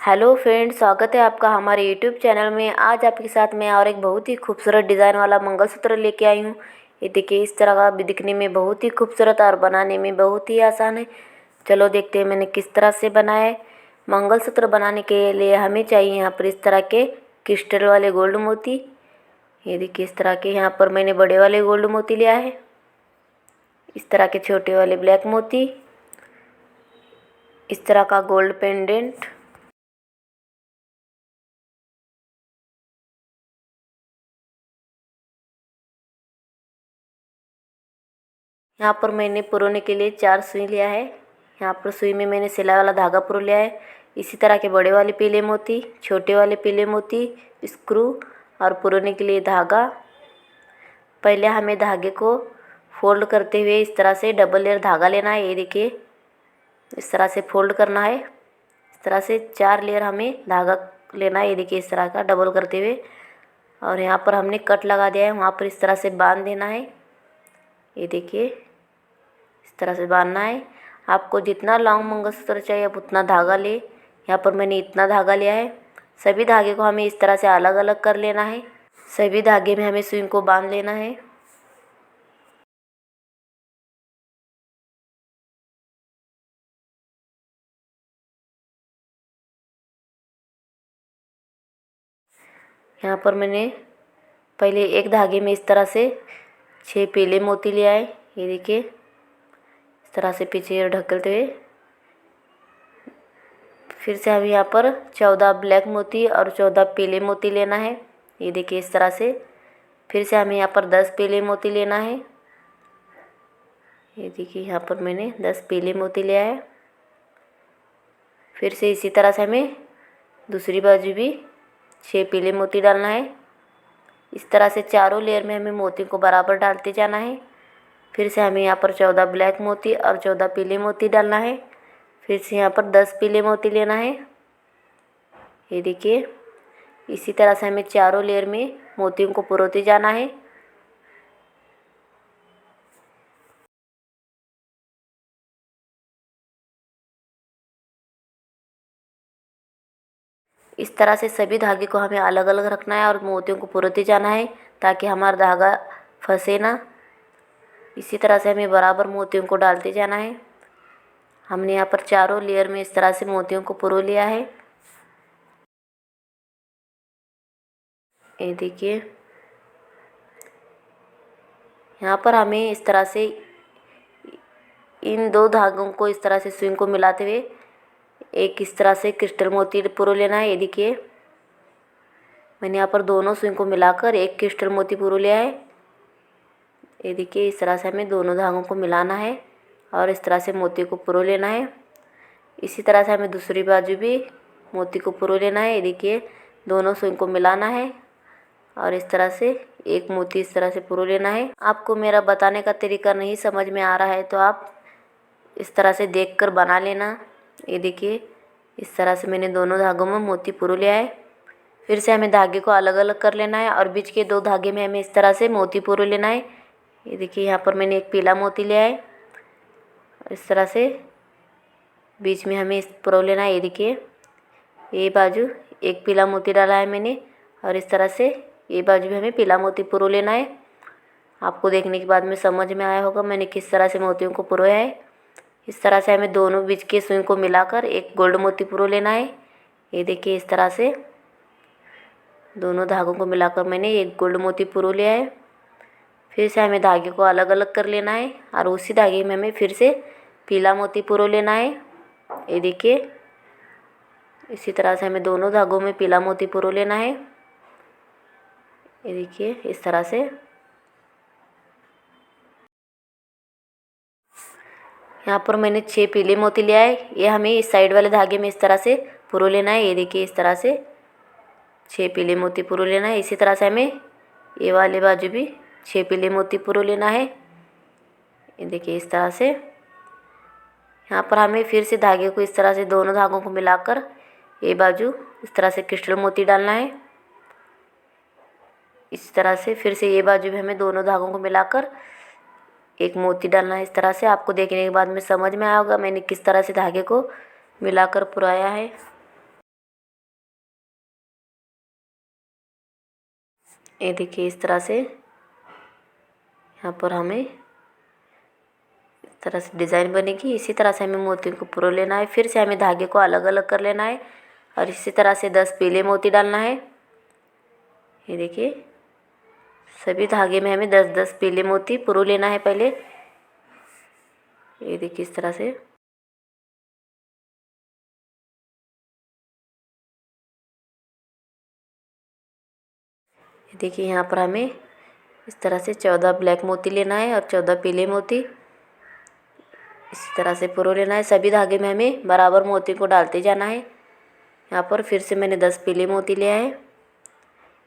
Hello friends, स्वागत है आपका हमारे यूट्यूब चैनल में। आज आपके साथ मैं और एक बहुत ही खूबसूरत डिज़ाइन वाला मंगलसूत्र लेके आई हूँ। ये देखिए, इस तरह का दिखने में बहुत ही खूबसूरत और बनाने में बहुत ही आसान है। चलो देखते हैं मैंने किस तरह से बनाया है। मंगलसूत्र बनाने के लिए हमें चाहिए यहाँ पर इस तरह के क्रिस्टल वाले गोल्ड मोती। ये देखिए, इस तरह के यहाँ पर मैंने बड़े वाले गोल्ड मोती लिया है। इस तरह के छोटे वाले ब्लैक मोती, इस तरह का गोल्ड पेंडेंट, यहाँ पर मैंने पुरोने के लिए 4 सुई लिया है। यहाँ पर सुई में मैंने सिलाई वाला धागा पुरो लिया है। इसी तरह के बड़े वाले पीले मोती, छोटे वाले पीले मोती, स्क्रू और पुरोने के लिए धागा। पहले हमें धागे को फोल्ड करते हुए इस तरह से डबल लेयर धागा लेना है। ये देखिए, इस तरह से फोल्ड करना है। इस तरह से 4 लेयर हमें धागा लेना है। ये देखिए, इस तरह का डबल करते हुए, और यहाँ पर हमने कट लगा दिया है। वहाँ पर इस तरह से बांध देना है। ये देखिए, इस तरह से बांधना है। आपको जितना लॉन्ग मंगलसूत्र चाहिए आप उतना धागा ले। यहाँ पर मैंने इतना धागा लिया है। सभी धागे को हमें इस तरह से अलग अलग कर लेना है। सभी धागे में हमें सुई को बांध लेना है। यहाँ पर मैंने पहले एक धागे में इस तरह से 6 पीले मोती लिया है। ये देखिए, इस तरह से पीछे ढकेलते हुए फिर से हम यहाँ पर 14 ब्लैक मोती और 14 पीले मोती लेना है। ये देखिए, इस तरह से फिर से हमें यहाँ पर 10 पीले मोती लेना है। ये देखिए, यहाँ पर मैंने 10 पीले मोती लिया है। फिर से इसी तरह से हमें दूसरी बाजू भी 6 पीले मोती डालना है। इस तरह से चारों लेयर में हमें मोती को बराबर डालते जाना है। फिर से हमें यहाँ पर 14 ब्लैक मोती और 14 पीले मोती डालना है। फिर से यहाँ पर 10 पीले मोती लेना है। ये देखिए, इसी तरह से हमें चारों लेयर में मोतियों को पुरोते जाना है। इस तरह से सभी धागे को हमें अलग अलग रखना है और मोतियों को पुरोते जाना है ताकि हमारा धागा फंसे ना। इसी तरह से हमें बराबर मोतियों को डालते जाना है। हमने यहाँ पर चारों लेयर में इस तरह से मोतियों को पुरो लिया है। ये देखिए, यहाँ पर हमें इस तरह से इन 2 धागों को इस तरह से सुई को मिलाते हुए एक इस तरह से क्रिस्टल मोती पुरो लेना है। ये देखिए, मैंने यहाँ पर दोनों सुई को मिलाकर एक क्रिस्टल मोती पुरो लिया है। ये देखिए, इस तरह से हमें दोनों धागों को मिलाना है और इस तरह से मोती को पुरो लेना है। इसी तरह से हमें दूसरी बाजू भी मोती को पुरो लेना है। ये देखिए, दोनों सुई को मिलाना है और इस तरह से एक मोती इस तरह से पुरो लेना है। आपको मेरा बताने का तरीका नहीं समझ में आ रहा है तो आप इस तरह से देखकर बना लेना। ये देखिए, इस तरह से मैंने दोनों धागों में मोती पुरो लिया है। फिर से हमें धागे को अलग अलग कर लेना है और बीच के 2 धागे में हमें इस तरह से मोती पुरो लेना है। ये देखिए, यहाँ पर मैंने एक पीला मोती लिया है। इस तरह से बीच में हमें इस पुरो लेना है। ये देखिए, ये बाजू एक पीला मोती डाला है मैंने और इस तरह से ये बाजू भी हमें पीला मोती पुरो लेना है। आपको देखने के बाद में समझ में आया होगा मैंने किस तरह से मोतियों को पुरोया है। इस तरह से हमें दोनों बीच के सुई को मिलाकर एक गोल्ड मोती पुरो लेना है। ये देखिए, इस तरह से दोनों धागों को मिलाकर मैंने एक गोल्ड मोती पुरो लिया है। फिर से हमें धागे को अलग अलग कर लेना है और उसी धागे में हमें फिर से पीला मोती पुरो लेना है। ये देखिए, इसी तरह से हमें दोनों धागों में पीला मोती पुरो लेना है। ये देखिए, इस तरह से यहाँ पर मैंने 6 पीले मोती लिया है। ये हमें इस साइड वाले धागे में इस तरह से पुरो लेना है। ये देखिए, इस तरह से 6 पीले मोती पुरो लेना है। इसी तरह से हमें ये वाले बाजू भी 6 पीले मोती पुरो लेना है। ये देखिए, इस तरह से यहाँ पर हमें फिर से धागे को इस तरह से दोनों धागों को मिलाकर ये बाजू इस तरह से क्रिस्टल मोती डालना है। इस तरह से फिर से ये बाजू भी हमें दोनों धागों को मिलाकर एक मोती डालना है। इस तरह से आपको देखने के बाद में समझ में आया होगा मैंने किस तरह से धागे को मिलाकर पुराया है। ये देखिए इस तरह से यहाँ पर हमें इस तरह से डिज़ाइन बनेगी। इसी तरह से हमें मोती को पुरो लेना है। फिर से हमें धागे को अलग अलग कर लेना है और इसी तरह से 10 पीले मोती डालना है। ये देखिए सभी धागे में हमें 10-10 पीले मोती पुरो लेना है पहले। ये देखिए इस तरह से। ये देखिए यहाँ पर हमें इस तरह से 14 ब्लैक मोती लेना है और 14 पीले मोती इसी तरह से पुरो लेना है। सभी धागे में हमें बराबर मोती को डालते जाना है। यहाँ पर फिर से मैंने 10 पीले मोती लिया है।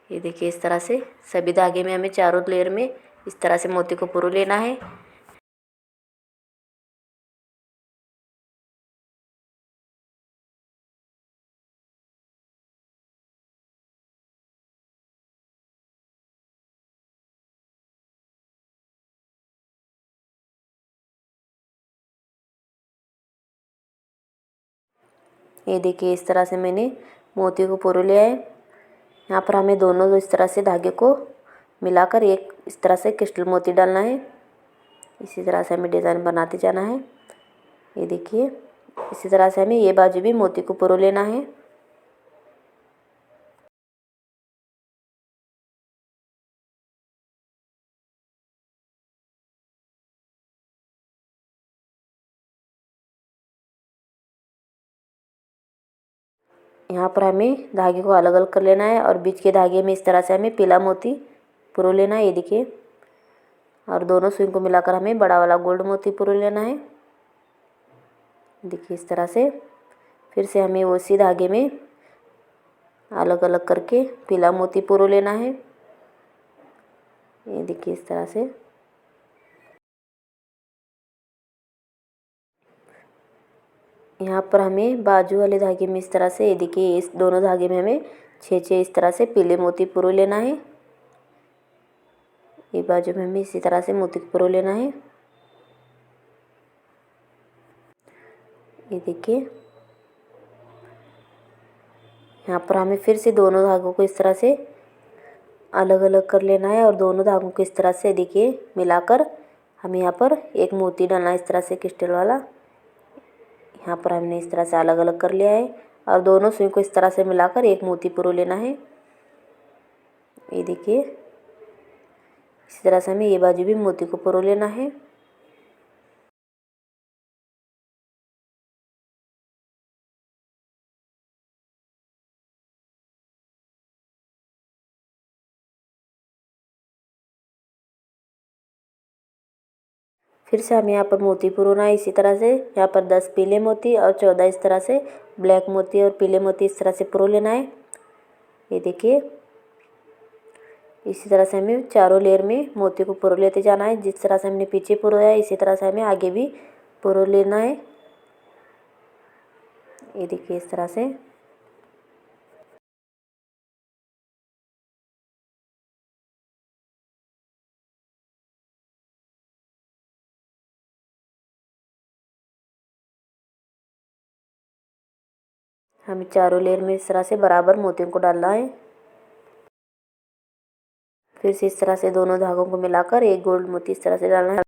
ये देखिए इस तरह से सभी धागे में हमें चारों लेयर में इस तरह से मोती को पुरो लेना है। ये देखिए इस तरह से मैंने मोती को पुरो लिया है। यहाँ पर हमें दोनों इस तरह से धागे को मिलाकर एक इस तरह से क्रिस्टल मोती डालना है। इसी तरह से हमें डिज़ाइन बनाते जाना है। ये देखिए इसी तरह से हमें ये बाजू भी मोती को पुरो लेना है। यहाँ पर हमें धागे को अलग अलग कर लेना है और बीच के धागे में इस तरह से हमें पीला मोती पुरो लेना है। ये देखिए और दोनों सुई को मिलाकर हमें बड़ा वाला गोल्ड मोती पुरो लेना है। देखिए इस तरह से फिर से हमें उसी धागे में अलग अलग करके पीला मोती पुरो लेना है। ये देखिए इस तरह से। यहाँ पर हमें बाजू वाले धागे में इस तरह से ये देखिए इस दोनों धागे में हमें 6-6 इस तरह से पीले मोती पुरो लेना है। ये बाजू में हमें इसी तरह से मोती पुरो लेना है। ये देखिए यहाँ पर हमें फिर से दोनों धागों को इस तरह से अलग अलग कर लेना है और दोनों धागों को इस तरह से देखिए मिलाकर हमें यहाँ पर एक मोती डालना है इस तरह से क्रिस्टल वाला। यहाँ पर हमने इस तरह से अलग अलग कर लिया है और दोनों सुई को इस तरह से मिलाकर एक मोती पुरो लेना है। ये देखिए इसी तरह से हमें ये बाजू भी मोती को पुरो लेना है। फिर से हमें यहाँ पर मोती पुरोना है। इसी तरह से यहाँ पर 10 पीले मोती और 14 इस तरह से ब्लैक मोती और पीले मोती इस तरह से पुरो लेना है। ये देखिए इसी तरह से हमें चारों लेयर में मोती को पुरो लेते जाना है। जिस तरह से हमने पीछे पुरोया है इसी तरह से हमें आगे भी पुरो लेना है। ये देखिए इस तरह से। हमें चारों लेयर में इस तरह से बराबर मोतियों को डालना है। फिर से इस तरह से दोनों धागों को मिलाकर एक गोल्ड मोती इस तरह से डालना है।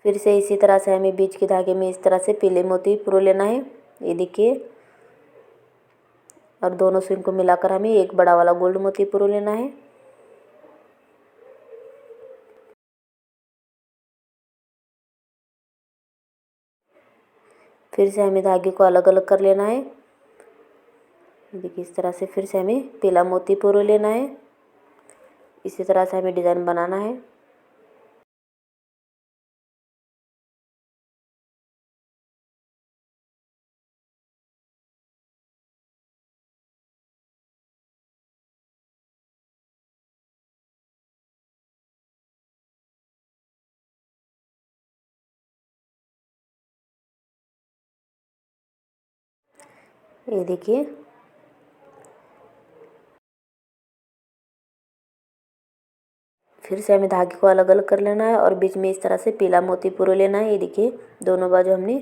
फिर से इसी तरह से हमें बीच के धागे में इस तरह से पीले मोती पुरो लेना है। ये देखिए और दोनों सुई को मिलाकर हमें एक बड़ा वाला गोल्ड मोती पुरो लेना है। फिर से हमें धागे को अलग अलग कर लेना है। देखिए इस तरह से फिर से हमें पीला मोती पुरो लेना है। इसी तरह से हमें डिज़ाइन बनाना है। ये देखिए फिर से हमें धागे को अलग अलग कर लेना है और बीच में इस तरह से पीला मोती पुरो लेना है। ये देखिए दोनों बाजू हमने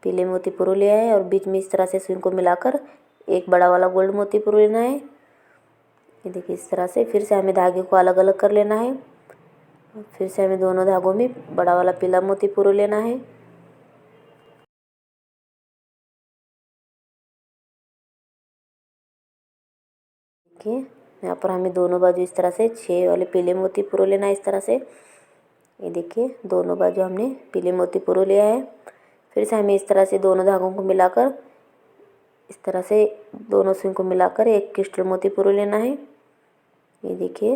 पीले मोती पुरो लिया है और बीच में इस तरह से सुई को मिलाकर एक बड़ा वाला गोल्ड मोती पुरो लेना है। ये देखिए इस तरह से फिर से हमें धागे को अलग अलग कर लेना है। फिर से हमें दोनों धागों में बड़ा वाला पीला मोती पुरो लेना है। देखिए यहाँ पर हमें दोनों बाजू इस तरह से 6 वाले पीले मोती पुरो लेना है इस तरह से। ये देखिए दोनों बाजू हमने पीले मोती पुरो लिया है। फिर से हमें इस तरह से दोनों धागों को मिलाकर इस तरह से दोनों सुई को मिलाकर एक क्रिस्टल मोती पुरो लेना है। ये देखिए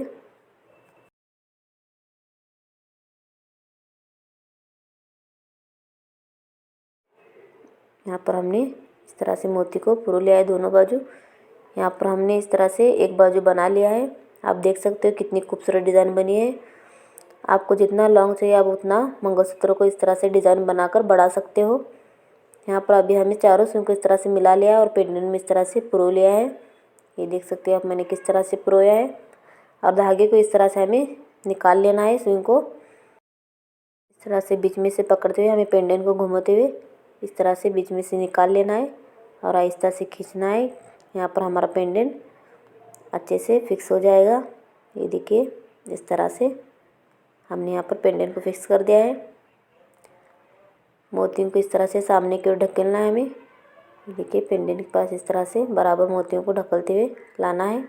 यहाँ पर हमने इस तरह से मोती को पुरो लिया है दोनों बाजू। यहाँ पर हमने इस तरह से एक बाजू बना लिया है। आप देख सकते हो कितनी खूबसूरत डिज़ाइन बनी है। आपको जितना लॉन्ग चाहिए आप उतना मंगलसूत्र को इस तरह से डिज़ाइन बनाकर बढ़ा सकते हो। यहाँ पर अभी हमें चारों सुई को इस तरह से मिला लिया है और पेंडेंट में इस तरह से पुरो लिया है। ये देख सकते हो आप मैंने किस तरह से पुरोया है। और धागे को इस तरह से हमें निकाल लेना है सुई को। इस तरह से बीच में से पकड़ते हुए हमें पेंडेंट को घुमाते हुए इस तरह से बीच में से निकाल लेना है और आहिस्ता से खींचना है। यहाँ पर हमारा पेंडेंट अच्छे से फिक्स हो जाएगा। ये देखिए इस तरह से हमने यहाँ पर पेंडेंट को फिक्स कर दिया है। मोतियों को इस तरह से सामने की ओर ढकेलना है हमें। देखिए पेंडेंट के पास इस तरह से बराबर मोतियों को ढकलते हुए लाना है।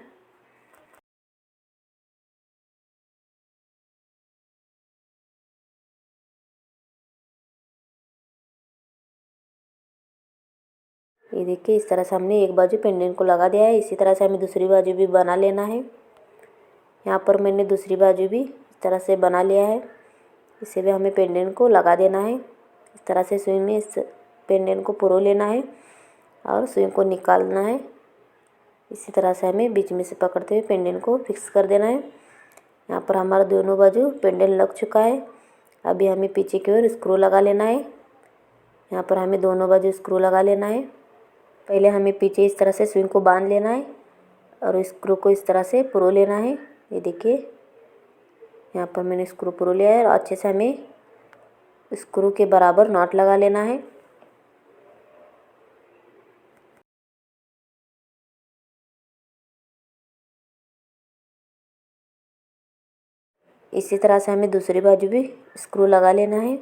ये देखिए इस तरह से हमने एक बाजू पेंडेंट को लगा दिया है। इसी तरह से हमें दूसरी बाजू भी बना लेना है। यहाँ पर मैंने दूसरी बाजू भी इस तरह से बना लिया है। इसे भी हमें पेंडेंट को लगा देना है। इस तरह से सुई में इस पेंडेंट को पुरो लेना है और सुई को निकालना है। इसी तरह से हमें बीच में से पकड़ते हुए पेंडेंट को फिक्स कर देना है। यहाँ पर हमारा दोनों बाजू पेंडेंट लग चुका है। अभी हमें पीछे की ओर स्क्रू लगा लेना है। यहाँ पर हमें दोनों बाजू स्क्रू लगा लेना है। पहले हमें पीछे इस तरह से सुई को बांध लेना है और स्क्रू को इस तरह से पुरो लेना है। ये देखिए यहाँ पर मैंने स्क्रू पुरो लिया है और अच्छे से हमें स्क्रू के बराबर नॉट लगा लेना है। इसी तरह से हमें दूसरी बाजू भी स्क्रू लगा लेना है।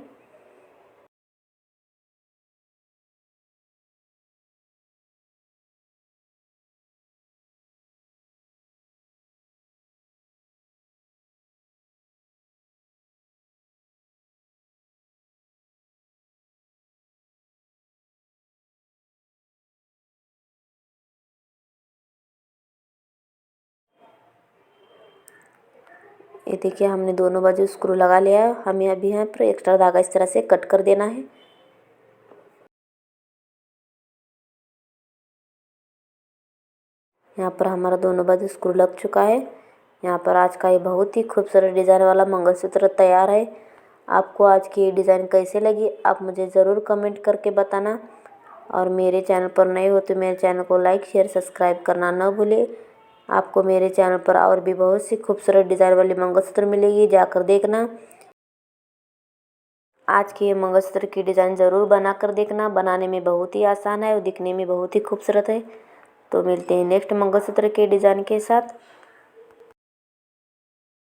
ये देखिए हमने दोनों बाजू स्क्रू लगा लिया है। हमें अभी यहाँ पर एक्स्ट्रा धागा इस तरह से कट कर देना है। यहाँ पर हमारा दोनों बाजू स्क्रू लग चुका है। यहाँ पर आज का ये बहुत ही खूबसूरत डिज़ाइन वाला मंगलसूत्र तैयार है। आपको आज की ये डिज़ाइन कैसे लगी आप मुझे ज़रूर कमेंट करके बताना। और मेरे चैनल पर नए हो तो मेरे चैनल को लाइक शेयर सब्सक्राइब करना न भूलें। आपको मेरे चैनल पर और भी बहुत सी खूबसूरत डिज़ाइन वाली मंगलसूत्र मिलेगी, जाकर देखना। आज की ये मंगलसूत्र की डिज़ाइन ज़रूर बना कर देखना। बनाने में बहुत ही आसान है और दिखने में बहुत ही खूबसूरत है। तो मिलते हैं नेक्स्ट मंगलसूत्र के डिज़ाइन के साथ।